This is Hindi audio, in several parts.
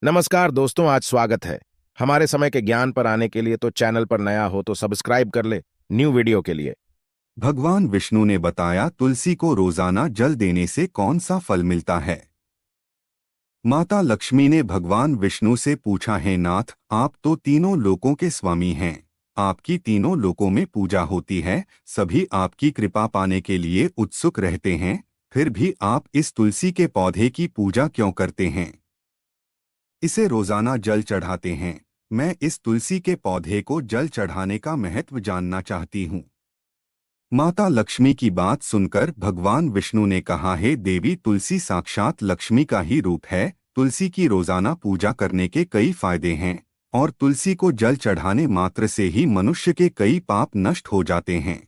नमस्कार दोस्तों, आज स्वागत है हमारे समय के ज्ञान पर आने के लिए। तो चैनल पर नया हो तो सब्सक्राइब कर ले न्यू वीडियो के लिए। भगवान विष्णु ने बताया तुलसी को रोजाना जल देने से कौन सा फल मिलता है। माता लक्ष्मी ने भगवान विष्णु से पूछा, है नाथ, आप तो तीनों लोकों के स्वामी हैं, आपकी तीनों लोकों में पूजा होती है, सभी आपकी कृपा पाने के लिए उत्सुक रहते हैं, फिर भी आप इस तुलसी के पौधे की पूजा क्यों करते हैं, इसे रोजाना जल चढ़ाते हैं। मैं इस तुलसी के पौधे को जल चढ़ाने का महत्व जानना चाहती हूँ। माता लक्ष्मी की बात सुनकर भगवान विष्णु ने कहा, है देवी, तुलसी साक्षात लक्ष्मी का ही रूप है। तुलसी की रोजाना पूजा करने के कई फायदे हैं और तुलसी को जल चढ़ाने मात्र से ही मनुष्य के कई पाप नष्ट हो जाते हैं।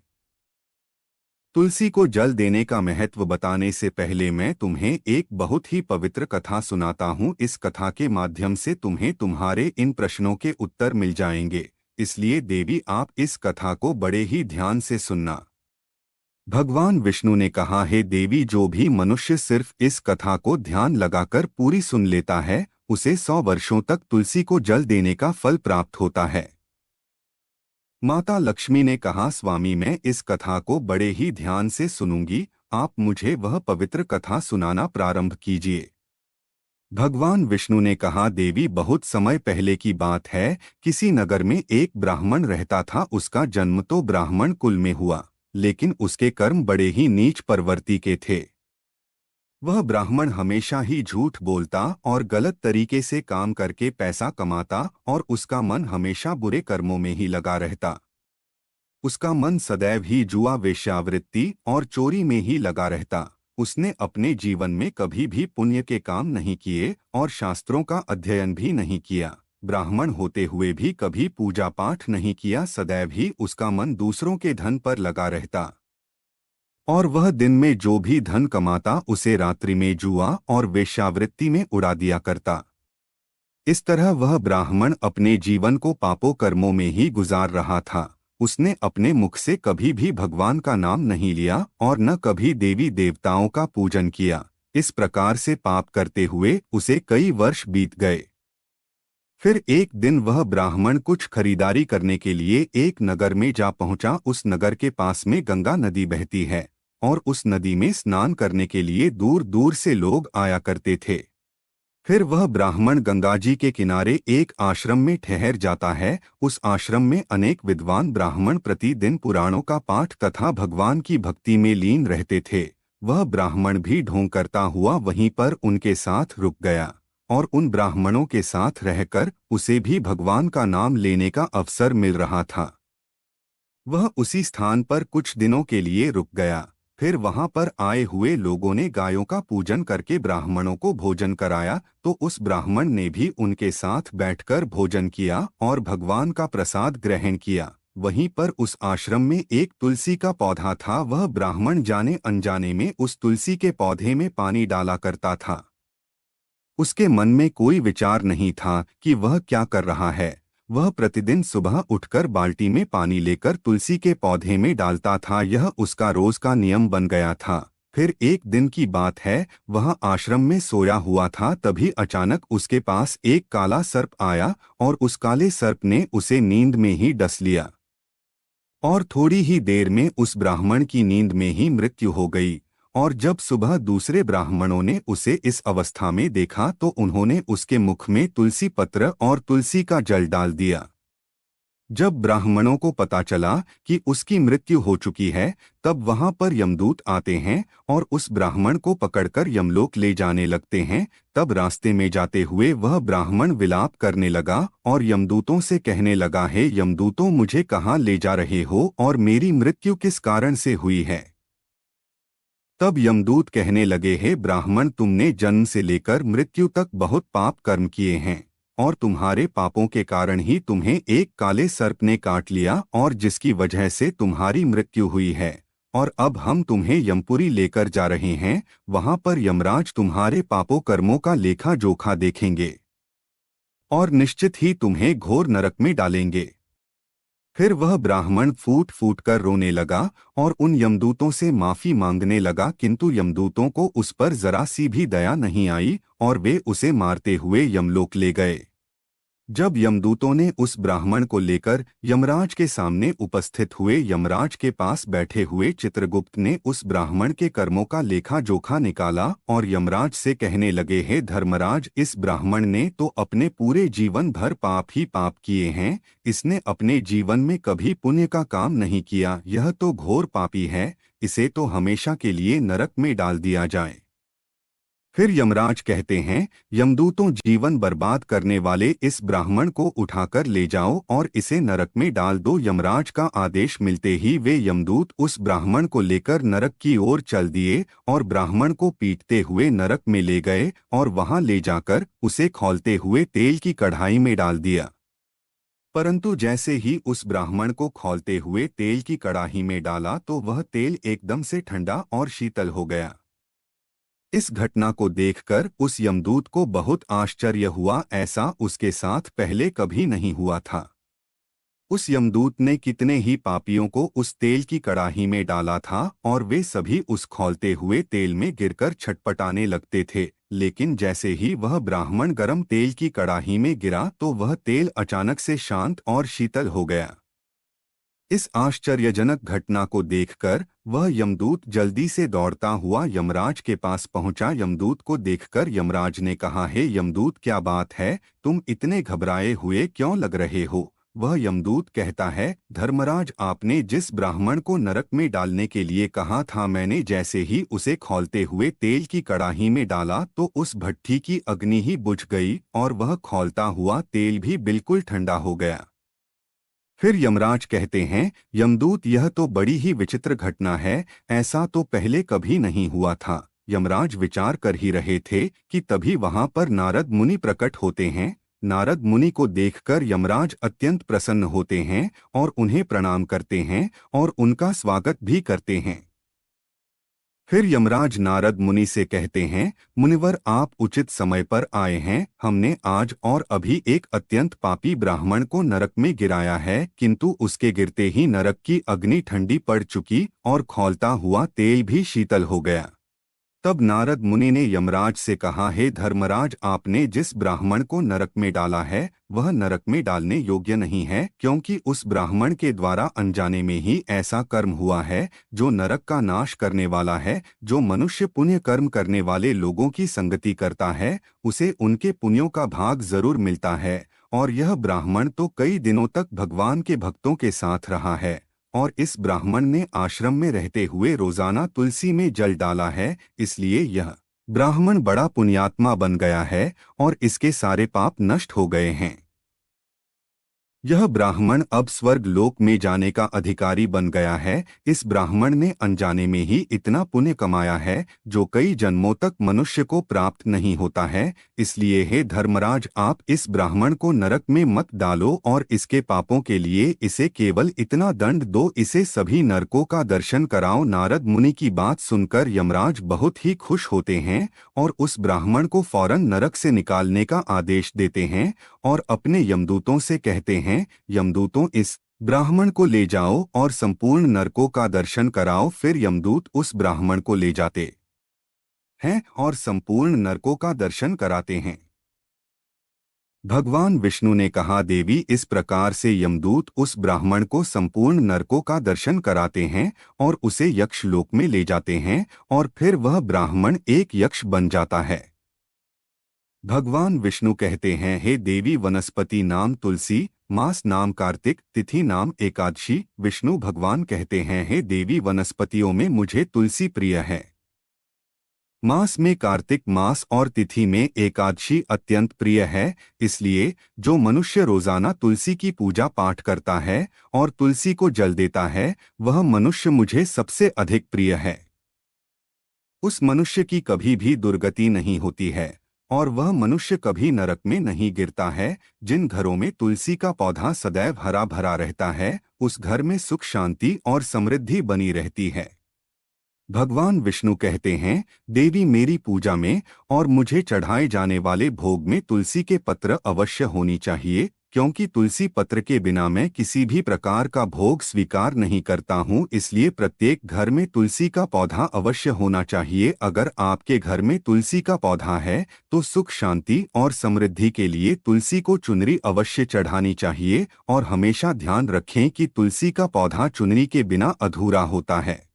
तुलसी को जल देने का महत्व बताने से पहले मैं तुम्हें एक बहुत ही पवित्र कथा सुनाता हूँ। इस कथा के माध्यम से तुम्हें तुम्हारे इन प्रश्नों के उत्तर मिल जाएंगे, इसलिए देवी आप इस कथा को बड़े ही ध्यान से सुनना। भगवान विष्णु ने कहा, है देवी, जो भी मनुष्य सिर्फ इस कथा को ध्यान लगाकर पूरी सुन लेता है, उसे 100 वर्षों तक तुलसी को जल देने का फल प्राप्त होता है। माता लक्ष्मी ने कहा, स्वामी, मैं इस कथा को बड़े ही ध्यान से सुनूंगी, आप मुझे वह पवित्र कथा सुनाना प्रारंभ कीजिए। भगवान विष्णु ने कहा, देवी, बहुत समय पहले की बात है। किसी नगर में एक ब्राह्मण रहता था। उसका जन्म तो ब्राह्मण कुल में हुआ, लेकिन उसके कर्म बड़े ही नीच प्रवृत्ति के थे। वह ब्राह्मण हमेशा ही झूठ बोलता और गलत तरीके से काम करके पैसा कमाता और उसका मन हमेशा बुरे कर्मों में ही लगा रहता। उसका मन सदैव ही जुआ, वेश्यावृत्ति और चोरी में ही लगा रहता। उसने अपने जीवन में कभी भी पुण्य के काम नहीं किए और शास्त्रों का अध्ययन भी नहीं किया। ब्राह्मण होते हुए भी कभी पूजा पाठ नहीं किया। सदैव ही उसका मन दूसरों के धन पर लगा रहता और वह दिन में जो भी धन कमाता उसे रात्रि में जुआ और वेश्यावृत्ति में उड़ा दिया करता। इस तरह वह ब्राह्मण अपने जीवन को पापों कर्मों में ही गुजार रहा था। उसने अपने मुख से कभी भी भगवान का नाम नहीं लिया और न कभी देवी देवताओं का पूजन किया। इस प्रकार से पाप करते हुए उसे कई वर्ष बीत गए। फिर एक दिन वह ब्राह्मण कुछ खरीदारी करने के लिए एक नगर में जा पहुंचा। उस नगर के पास में गंगा नदी बहती है और उस नदी में स्नान करने के लिए दूर दूर से लोग आया करते थे। फिर वह ब्राह्मण गंगा जी के किनारे एक आश्रम में ठहर जाता है। उस आश्रम में अनेक विद्वान ब्राह्मण प्रतिदिन पुराणों का पाठ तथा भगवान की भक्ति में लीन रहते थे। वह ब्राह्मण भी ढोंग करता हुआ वहीं पर उनके साथ रुक गया और उन ब्राह्मणों के साथ रहकर उसे भी भगवान का नाम लेने का अवसर मिल रहा था। वह उसी स्थान पर कुछ दिनों के लिए रुक गया। फिर वहां पर आए हुए लोगों ने गायों का पूजन करके ब्राह्मणों को भोजन कराया, तो उस ब्राह्मण ने भी उनके साथ बैठकर भोजन किया और भगवान का प्रसाद ग्रहण किया। वहीं पर उस आश्रम में एक तुलसी का पौधा था। वह ब्राह्मण जाने अनजाने में उस तुलसी के पौधे में पानी डाला करता था। उसके मन में कोई विचार नहीं था कि वह क्या कर रहा है। वह प्रतिदिन सुबह उठकर बाल्टी में पानी लेकर तुलसी के पौधे में डालता था। यह उसका रोज का नियम बन गया था। फिर एक दिन की बात है, वह आश्रम में सोया हुआ था। तभी अचानक उसके पास एक काला सर्प आया और उस काले सर्प ने उसे नींद में ही डस लिया और थोड़ी ही देर में उस ब्राह्मण की नींद में ही मृत्यु हो गई। और जब सुबह दूसरे ब्राह्मणों ने उसे इस अवस्था में देखा तो उन्होंने उसके मुख में तुलसी पत्र और तुलसी का जल डाल दिया। जब ब्राह्मणों को पता चला कि उसकी मृत्यु हो चुकी है, तब वहां पर यमदूत आते हैं और उस ब्राह्मण को पकड़कर यमलोक ले जाने लगते हैं। तब रास्ते में जाते हुए वह ब्राह्मण विलाप करने लगा और यमदूतों से कहने लगा, हे यमदूतों, मुझे कहाँ ले जा रहे हो और मेरी मृत्यु किस कारण से हुई है। तब यमदूत कहने लगे, हे ब्राह्मण, तुमने जन्म से लेकर मृत्यु तक बहुत पाप कर्म किए हैं और तुम्हारे पापों के कारण ही तुम्हें एक काले सर्प ने काट लिया और जिसकी वजह से तुम्हारी मृत्यु हुई है। और अब हम तुम्हें यमपुरी लेकर जा रहे हैं। वहां पर यमराज तुम्हारे पापों कर्मों का लेखा जोखा देखेंगे और निश्चित ही तुम्हें घोर नरक में डालेंगे। फिर वह ब्राह्मण फूट फूट कर रोने लगा और उन यमदूतों से माफी मांगने लगा, किंतु यमदूतों को उस पर जरा सी भी दया नहीं आई और वे उसे मारते हुए यमलोक ले गए। जब यमदूतों ने उस ब्राह्मण को लेकर यमराज के सामने उपस्थित हुए, यमराज के पास बैठे हुए चित्रगुप्त ने उस ब्राह्मण के कर्मों का लेखा जोखा निकाला और यमराज से कहने लगे, हे धर्मराज, इस ब्राह्मण ने तो अपने पूरे जीवन भर पाप ही पाप किए हैं। इसने अपने जीवन में कभी पुण्य का काम नहीं किया। यह तो घोर पापी है। इसे तो हमेशा के लिए नरक में डाल दिया जाए। फिर यमराज कहते हैं, यमदूतों, जीवन बर्बाद करने वाले इस ब्राह्मण को उठाकर ले जाओ और इसे नरक में डाल दो। यमराज का आदेश मिलते ही वे यमदूत उस ब्राह्मण को लेकर नरक की ओर चल दिए और ब्राह्मण को पीटते हुए नरक में ले गए और वहां ले जाकर उसे खौलते हुए तेल की कढ़ाई में डाल दिया। परंतु जैसे ही उस ब्राह्मण को खौलते हुए तेल की कढ़ाई में डाला तो वह तेल एकदम से ठंडा और शीतल हो गया। इस घटना को देखकर उस यमदूत को बहुत आश्चर्य हुआ। ऐसा उसके साथ पहले कभी नहीं हुआ था। उस यमदूत ने कितने ही पापियों को उस तेल की कड़ाही में डाला था और वे सभी उस खौलते हुए तेल में गिरकर छटपटाने लगते थे, लेकिन जैसे ही वह ब्राह्मण गरम तेल की कड़ाही में गिरा तो वह तेल अचानक से शांत और शीतल हो गया। इस आश्चर्यजनक घटना को देखकर वह यमदूत जल्दी से दौड़ता हुआ यमराज के पास पहुंचा। यमदूत को देखकर यमराज ने कहा, हे यमदूत, क्या बात है? तुम इतने घबराए हुए क्यों लग रहे हो? वह यमदूत कहता है, धर्मराज, आपने जिस ब्राह्मण को नरक में डालने के लिए कहा था, मैंने जैसे ही उसे खौलते हुए तेल की कड़ाही में डाला तो उस भट्ठी की अग्नि ही बुझ गई और वह खौलता हुआ तेल भी बिल्कुल ठंडा हो गया। फिर यमराज कहते हैं, यमदूत, यह तो बड़ी ही विचित्र घटना है। ऐसा तो पहले कभी नहीं हुआ था। यमराज विचार कर ही रहे थे कि तभी वहां पर नारद मुनि प्रकट होते हैं। नारद मुनि को देखकर यमराज अत्यंत प्रसन्न होते हैं और उन्हें प्रणाम करते हैं और उनका स्वागत भी करते हैं। फिर यमराज नारद मुनि से कहते हैं, मुनिवर, आप उचित समय पर आए हैं। हमने आज और अभी एक अत्यंत पापी ब्राह्मण को नरक में गिराया है, किंतु उसके गिरते ही नरक की अग्नि ठंडी पड़ चुकी और खौलता हुआ तेल भी शीतल हो गया। तब नारद मुनि ने यमराज से कहा, हे धर्मराज, आपने जिस ब्राह्मण को नरक में डाला है वह नरक में डालने योग्य नहीं है, क्योंकि उस ब्राह्मण के द्वारा अनजाने में ही ऐसा कर्म हुआ है जो नरक का नाश करने वाला है। जो मनुष्य पुण्य कर्म करने वाले लोगों की संगति करता है उसे उनके पुण्यों का भाग जरूर मिलता है, और यह ब्राह्मण तो कई दिनों तक भगवान के भक्तों के साथ रहा है और इस ब्राह्मण ने आश्रम में रहते हुए रोजाना तुलसी में जल डाला है, इसलिए यह ब्राह्मण बड़ा पुण्यात्मा बन गया है और इसके सारे पाप नष्ट हो गए हैं। यह ब्राह्मण अब स्वर्ग लोक में जाने का अधिकारी बन गया है। इस ब्राह्मण ने अनजाने में ही इतना पुण्य कमाया है जो कई जन्मों तक मनुष्य को प्राप्त नहीं होता है। इसलिए हे धर्मराज, आप इस ब्राह्मण को नरक में मत डालो और इसके पापों के लिए इसे केवल इतना दंड दो, इसे सभी नरकों का दर्शन कराओ। नारद मुनि की बात सुनकर यमराज बहुत ही खुश होते हैं और उस ब्राह्मण को फौरन नरक से निकालने का आदेश देते हैं और अपने यमदूतों से कहते हैं, यमदूतों, इस ब्राह्मण को ले जाओ और संपूर्ण नरकों का दर्शन कराओ। फिर यमदूत उस ब्राह्मण को ले जाते हैं और संपूर्ण नरकों का दर्शन कराते हैं। भगवान विष्णु ने कहा, देवी, इस प्रकार से यमदूत उस ब्राह्मण को संपूर्ण नरकों का दर्शन कराते हैं और उसे यक्ष लोक में ले जाते हैं और फिर वह ब्राह्मण एक यक्ष बन जाता है। भगवान विष्णु कहते हैं, हे देवी, वनस्पति नाम तुलसी, मास नाम कार्तिक, तिथि नाम एकादशी। विष्णु भगवान कहते हैं, हे देवी, वनस्पतियों में मुझे तुलसी प्रिय है, मास में कार्तिक मास और तिथि में एकादशी अत्यंत प्रिय है। इसलिए जो मनुष्य रोजाना तुलसी की पूजा पाठ करता है और तुलसी को जल देता है वह मनुष्य मुझे सबसे अधिक प्रिय है। उस मनुष्य की कभी भी दुर्गति नहीं होती है और वह मनुष्य कभी नरक में नहीं गिरता है। जिन घरों में तुलसी का पौधा सदैव हरा भरा रहता है उस घर में सुख शांति और समृद्धि बनी रहती है। भगवान विष्णु कहते हैं, देवी मेरी पूजा में और मुझे चढ़ाए जाने वाले भोग में तुलसी के पत्र अवश्य होनी चाहिए, क्योंकि तुलसी पत्र के बिना मैं किसी भी प्रकार का भोग स्वीकार नहीं करता हूँ। इसलिए प्रत्येक घर में तुलसी का पौधा अवश्य होना चाहिए। अगर आपके घर में तुलसी का पौधा है तो सुख शांति और समृद्धि के लिए तुलसी को चुनरी अवश्य चढ़ानी चाहिए। और हमेशा ध्यान रखें कि तुलसी का पौधा चुनरी के बिना अधूरा होता है।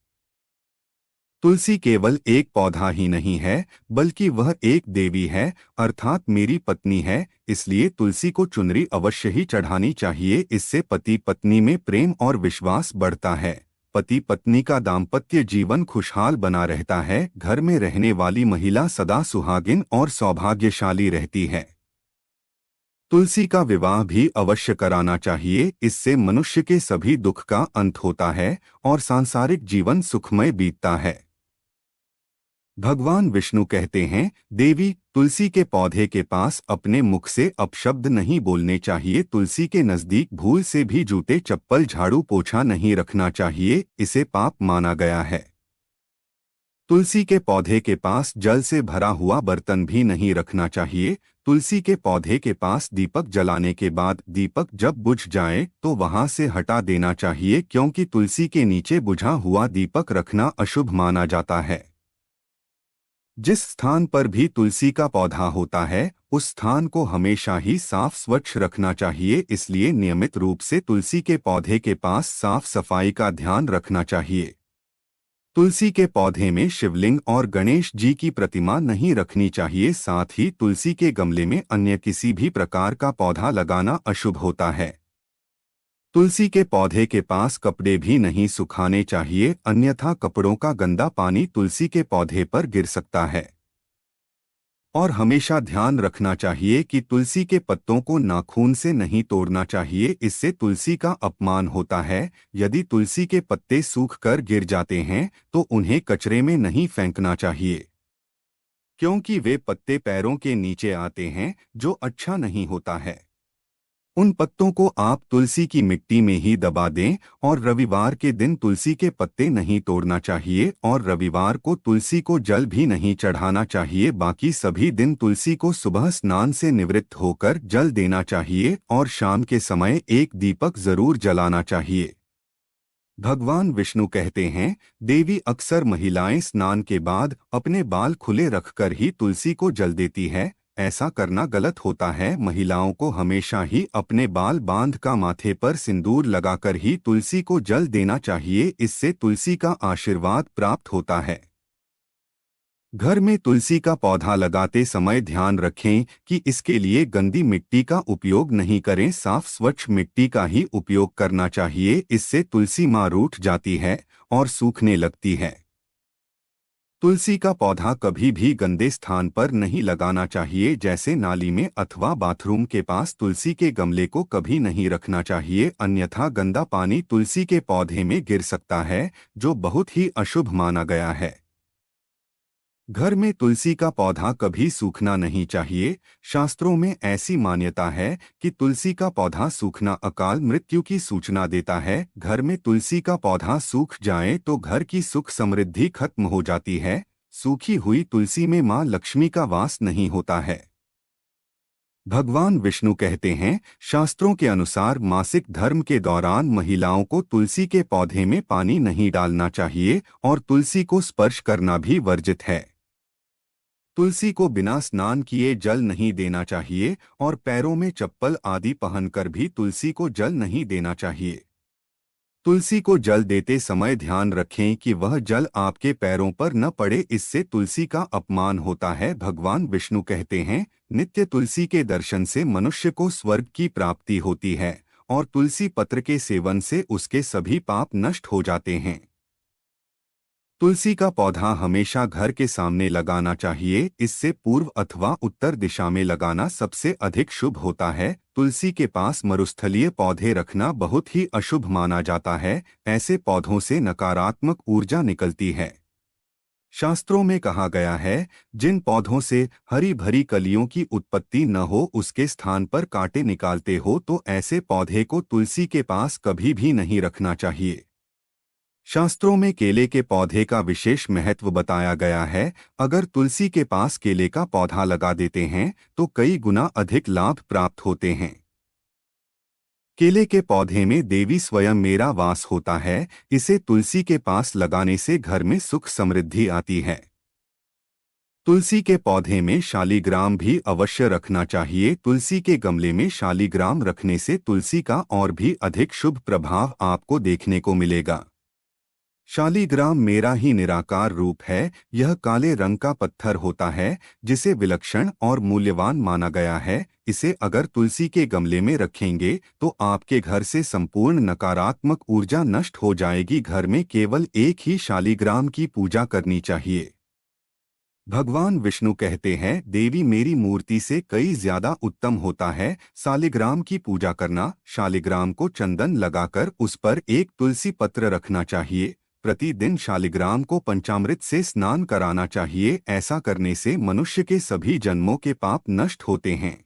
तुलसी केवल एक पौधा ही नहीं है, बल्कि वह एक देवी है, अर्थात मेरी पत्नी है। इसलिए तुलसी को चुनरी अवश्य ही चढ़ानी चाहिए। इससे पति पत्नी में प्रेम और विश्वास बढ़ता है। पति पत्नी का दाम्पत्य जीवन खुशहाल बना रहता है। घर में रहने वाली महिला सदा सुहागिन और सौभाग्यशाली रहती है। तुलसी का विवाह भी अवश्य कराना चाहिए। इससे मनुष्य के सभी दुख का अंत होता है और सांसारिक जीवन सुखमय बीतता है। भगवान विष्णु कहते हैं, देवी तुलसी के पौधे के पास अपने मुख से अपशब्द नहीं बोलने चाहिए। तुलसी के नजदीक भूल से भी जूते चप्पल झाड़ू पोछा नहीं रखना चाहिए, इसे पाप माना गया है। तुलसी के पौधे के पास जल से भरा हुआ बर्तन भी नहीं रखना चाहिए। तुलसी के पौधे के पास दीपक जलाने के बाद दीपक जब बुझ जाए तो वहां से हटा देना चाहिए, क्योंकि तुलसी के नीचे बुझा हुआ दीपक रखना अशुभ माना जाता है। जिस स्थान पर भी तुलसी का पौधा होता है उस स्थान को हमेशा ही साफ स्वच्छ रखना चाहिए। इसलिए नियमित रूप से तुलसी के पौधे के पास साफ सफाई का ध्यान रखना चाहिए। तुलसी के पौधे में शिवलिंग और गणेश जी की प्रतिमा नहीं रखनी चाहिए। साथ ही तुलसी के गमले में अन्य किसी भी प्रकार का पौधा लगाना अशुभ होता है। तुलसी के पौधे के पास कपड़े भी नहीं सुखाने चाहिए, अन्यथा कपड़ों का गंदा पानी तुलसी के पौधे पर गिर सकता है। और हमेशा ध्यान रखना चाहिए कि तुलसी के पत्तों को नाखून से नहीं तोड़ना चाहिए, इससे तुलसी का अपमान होता है। यदि तुलसी के पत्ते सूख कर गिर जाते हैं तो उन्हें कचरे में नहीं फेंकना चाहिए, क्योंकि वे पत्ते पैरों के नीचे आते हैं, जो अच्छा नहीं होता है। उन पत्तों को आप तुलसी की मिट्टी में ही दबा दें। और रविवार के दिन तुलसी के पत्ते नहीं तोड़ना चाहिए और रविवार को तुलसी को जल भी नहीं चढ़ाना चाहिए। बाकी सभी दिन तुलसी को सुबह स्नान से निवृत्त होकर जल देना चाहिए और शाम के समय एक दीपक जरूर जलाना चाहिए। भगवान विष्णु कहते हैं, देवी अक्सर महिलाएं स्नान के बाद अपने बाल खुले रखकर ही तुलसी को जल देती है। ऐसा करना गलत होता है। महिलाओं को हमेशा ही अपने बाल बांध का माथे पर सिंदूर लगाकर ही तुलसी को जल देना चाहिए, इससे तुलसी का आशीर्वाद प्राप्त होता है। घर में तुलसी का पौधा लगाते समय ध्यान रखें कि इसके लिए गंदी मिट्टी का उपयोग नहीं करें, साफ स्वच्छ मिट्टी का ही उपयोग करना चाहिए। इससे तुलसी मां रूठ जाती है और सूखने लगती है। तुलसी का पौधा कभी भी गंदे स्थान पर नहीं लगाना चाहिए, जैसे नाली में अथवा बाथरूम के पास। तुलसी के गमले को कभी नहीं रखना चाहिए, अन्यथा गंदा पानी तुलसी के पौधे में गिर सकता है, जो बहुत ही अशुभ माना गया है। घर में तुलसी का पौधा कभी सूखना नहीं चाहिए। शास्त्रों में ऐसी मान्यता है कि तुलसी का पौधा सूखना अकाल मृत्यु की सूचना देता है। घर में तुलसी का पौधा सूख जाए तो घर की सुख समृद्धि खत्म हो जाती है। सूखी हुई तुलसी में मां लक्ष्मी का वास नहीं होता है। भगवान विष्णु कहते हैं, शास्त्रों के अनुसार मासिक धर्म के दौरान महिलाओं को तुलसी के पौधे में पानी नहीं डालना चाहिए और तुलसी को स्पर्श करना भी वर्जित है। तुलसी को बिना स्नान किए जल नहीं देना चाहिए और पैरों में चप्पल आदि पहनकर भी तुलसी को जल नहीं देना चाहिए। तुलसी को जल देते समय ध्यान रखें कि वह जल आपके पैरों पर न पड़े, इससे तुलसी का अपमान होता है। भगवान विष्णु कहते हैं, नित्य तुलसी के दर्शन से मनुष्य को स्वर्ग की प्राप्ति होती है और तुलसी पत्र के सेवन से उसके सभी पाप नष्ट हो जाते हैं। तुलसी का पौधा हमेशा घर के सामने लगाना चाहिए, इससे पूर्व अथवा उत्तर दिशा में लगाना सबसे अधिक शुभ होता है। तुलसी के पास मरुस्थलीय पौधे रखना बहुत ही अशुभ माना जाता है, ऐसे पौधों से नकारात्मक ऊर्जा निकलती है। शास्त्रों में कहा गया है, जिन पौधों से हरी भरी कलियों की उत्पत्ति न हो उसके स्थान पर कांटे निकालते हो तो ऐसे पौधे को तुलसी के पास कभी भी नहीं रखना चाहिए। शास्त्रों में केले के पौधे का विशेष महत्व बताया गया है। अगर तुलसी के पास केले का पौधा लगा देते हैं तो कई गुना अधिक लाभ प्राप्त होते हैं। केले के पौधे में देवी स्वयं मेरा वास होता है। इसे तुलसी के पास लगाने से घर में सुख समृद्धि आती है। तुलसी के पौधे में शालीग्राम भी अवश्य रखना चाहिए। तुलसी के गमले में शालीग्राम रखने से तुलसी का और भी अधिक शुभ प्रभाव आपको देखने को मिलेगा। शालीग्राम मेरा ही निराकार रूप है। यह काले रंग का पत्थर होता है जिसे विलक्षण और मूल्यवान माना गया है। इसे अगर तुलसी के गमले में रखेंगे तो आपके घर से संपूर्ण नकारात्मक ऊर्जा नष्ट हो जाएगी। घर में केवल एक ही शालीग्राम की पूजा करनी चाहिए। भगवान विष्णु कहते हैं, देवी मेरी मूर्ति से कई ज्यादा उत्तम होता है शालीग्राम की पूजा करना। शालीग्राम को चंदन लगाकर उस पर एक तुलसी पत्र रखना चाहिए। प्रतिदिन शालीग्राम को पंचामृत से स्नान कराना चाहिए। ऐसा करने से मनुष्य के सभी जन्मों के पाप नष्ट होते हैं।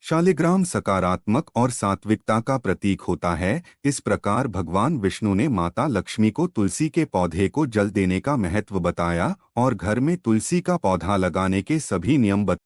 शालीग्राम सकारात्मक और सात्विकता का प्रतीक होता है। इस प्रकार भगवान विष्णु ने माता लक्ष्मी को तुलसी के पौधे को जल देने का महत्व बताया और घर में तुलसी का पौधा लगाने के सभी नियम बताए।